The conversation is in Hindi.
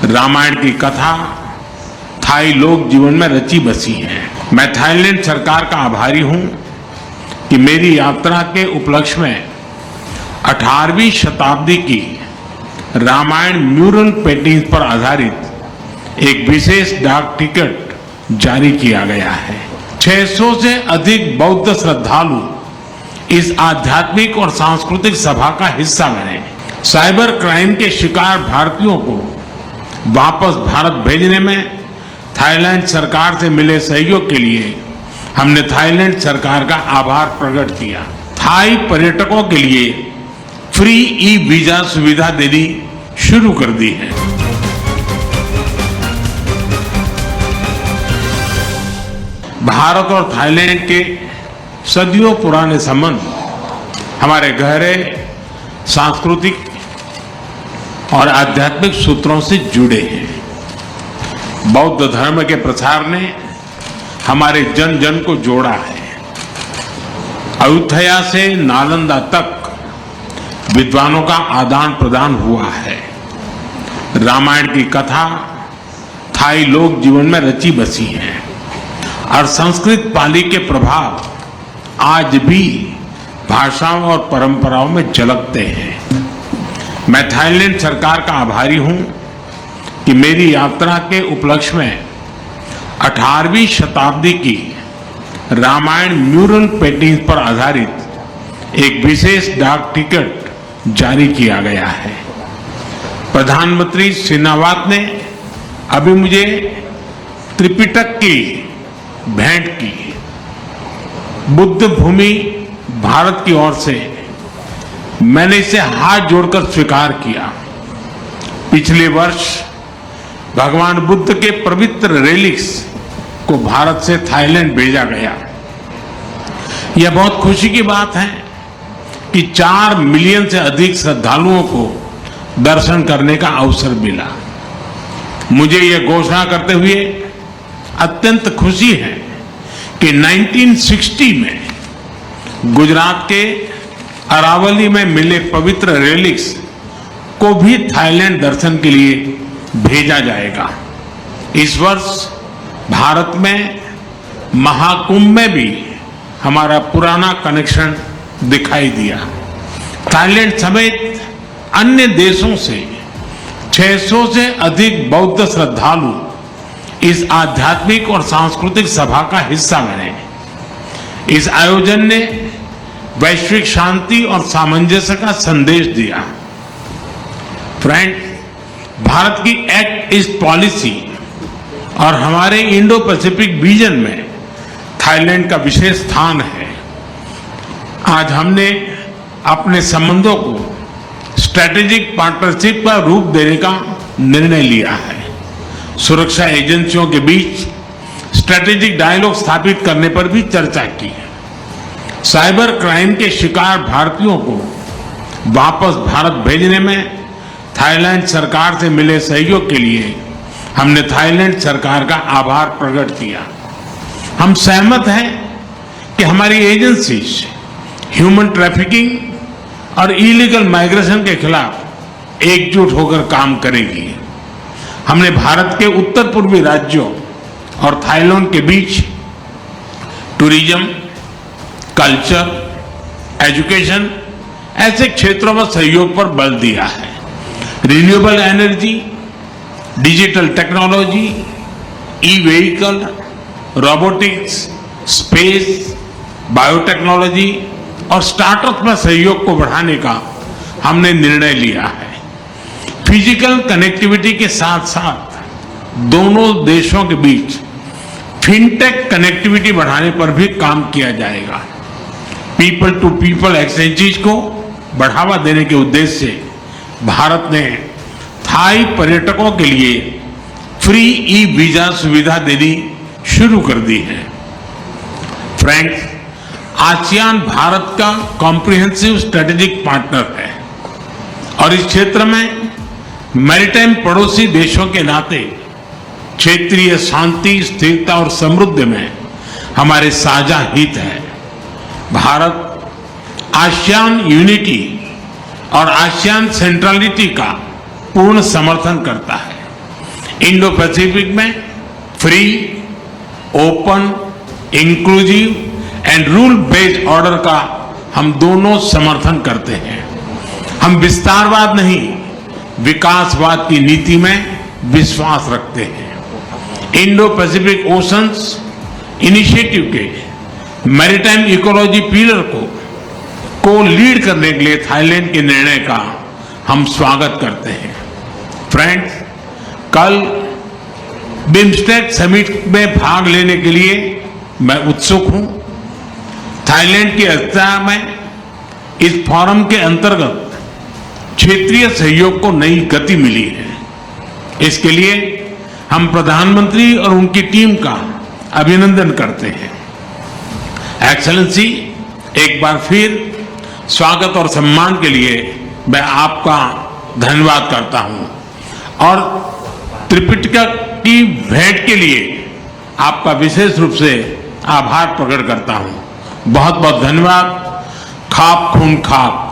रामायण की कथा थाई लोक जीवन में रची बसी है। मैं थाईलैंड सरकार का आभारी हूं कि मेरी यात्रा के उपलक्ष्य में 18वीं शताब्दी की रामायण म्यूरल पेंटिंग्स पर आधारित एक विशेष डाक टिकट जारी किया गया है। 600 से अधिक बौद्ध श्रद्धालु इस आध्यात्मिक और सांस्कृतिक सभा का हिस्सा बने। साइबर क्राइम के शिकार भारतीयों को वापस भारत भेजने में थाईलैंड सरकार से मिले सहयोग के लिए हमने थाईलैंड सरकार का आभार प्रकट किया। थाई पर्यटकों के लिए फ्री ई वीजा सुविधा देनी शुरू कर दी है। भारत और थाईलैंड के सदियों पुराने संबंध हमारे गहरे सांस्कृतिक और आध्यात्मिक सूत्रों से जुड़े हैं। बौद्ध धर्म के प्रसार ने हमारे जन जन को जोड़ा है। अयोध्या से नालंदा तक विद्वानों का आदान प्रदान हुआ है। रामायण की कथा थाई लोक जीवन में रची बसी है और संस्कृत पाली के प्रभाव आज भी भाषाओं और परंपराओं में झलकते हैं। मैं थाईलैंड सरकार का आभारी हूं कि मेरी यात्रा के उपलक्ष्य में 18वीं शताब्दी की रामायण म्यूरल पेंटिंग्स पर आधारित एक विशेष डाक टिकट जारी किया गया है। प्रधानमंत्री सेनावत ने अभी मुझे त्रिपिटक की भेंट की। बुद्ध भूमि भारत की ओर से मैंने इसे हाथ जोड़कर स्वीकार किया। पिछले वर्ष भगवान बुद्ध के पवित्र रेलिक्स को भारत से थाईलैंड भेजा गया। यह बहुत खुशी की बात है कि 4 मिलियन से अधिक श्रद्धालुओं को दर्शन करने का अवसर मिला। मुझे यह घोषणा करते हुए अत्यंत खुशी है कि 1960 में गुजरात के अरावली में मिले पवित्र रेलिक्स को भी थाईलैंड दर्शन के लिए भेजा जाएगा। इस वर्ष भारत में महाकुंभ में भी हमारा पुराना कनेक्शन दिखाई दिया। थाईलैंड समेत अन्य देशों से 600 से अधिक बौद्ध श्रद्धालु इस आध्यात्मिक और सांस्कृतिक सभा का हिस्सा बने। इस आयोजन ने वैश्विक शांति और सामंजस्य का संदेश दिया। फ्रेंड, भारत की एक्ट ईस्ट पॉलिसी और हमारे इंडो पैसिफिक विजन में थाईलैंड का विशेष स्थान है। आज हमने अपने संबंधों को स्ट्रेटेजिक पार्टनरशिप का रूप देने का निर्णय लिया है। सुरक्षा एजेंसियों के बीच स्ट्रेटेजिक डायलॉग स्थापित करने पर भी चर्चा की है। साइबर क्राइम के शिकार भारतीयों को वापस भारत भेजने में थाईलैंड सरकार से मिले सहयोग के लिए हमने थाईलैंड सरकार का आभार प्रकट किया। हम सहमत हैं कि हमारी एजेंसीज ह्यूमन ट्रैफिकिंग और इलीगल माइग्रेशन के खिलाफ एकजुट होकर काम करेगी। हमने भारत के उत्तर पूर्वी राज्यों और थाईलैंड के बीच टूरिज्म, कल्चर, एजुकेशन ऐसे क्षेत्रों में सहयोग पर बल दिया है। Renewable energy, digital technology, e vehicle, robotics, space, biotechnology और स्टार्टअप में सहयोग को बढ़ाने का हमने निर्णय लिया है। फिजिकल कनेक्टिविटी के साथ साथ दोनों देशों के बीच फिनटेक कनेक्टिविटी बढ़ाने पर भी काम किया जाएगा। पीपल टू पीपल एक्सचेंजेस को बढ़ावा देने के उद्देश्य से भारत ने थाई पर्यटकों के लिए फ्री ई वीजा सुविधा देनी शुरू कर दी है। फ्रेंड्स, आसियान भारत का कॉम्प्रिहेंसिव स्ट्रेटेजिक पार्टनर है और इस क्षेत्र में मैरीटाइम पड़ोसी देशों के नाते क्षेत्रीय शांति, स्थिरता और समृद्धि में हमारे साझा हित है। भारत आसियान यूनिटी और आसियान सेंट्रलिटी का पूर्ण समर्थन करता है। इंडो पैसिफिक में free, open, inclusive and rule based order का हम दोनों समर्थन करते हैं। हम विस्तारवाद नहीं, विकासवाद की नीति में विश्वास रखते हैं। इंडो पैसिफिक ओशंस इनिशिएटिव के मैरीटाइम इकोलॉजी पिलर को लीड करने के लिए थाईलैंड के निर्णय का हम स्वागत करते हैं। फ्रेंड्स, कल बिम्स्टेक समिट में भाग लेने के लिए मैं उत्सुक हूं। थाईलैंड की अध्यक्षता में इस फोरम के अंतर्गत क्षेत्रीय सहयोग को नई गति मिली है। इसके लिए हम प्रधानमंत्री और उनकी टीम का अभिनंदन करते हैं। एक्सेलेंसी, एक बार फिर स्वागत और सम्मान के लिए मैं आपका धन्यवाद करता हूं और त्रिपिटक की भेंट के लिए आपका विशेष रूप से आभार प्रकट करता हूं। बहुत बहुत धन्यवाद। खाप खून खाप।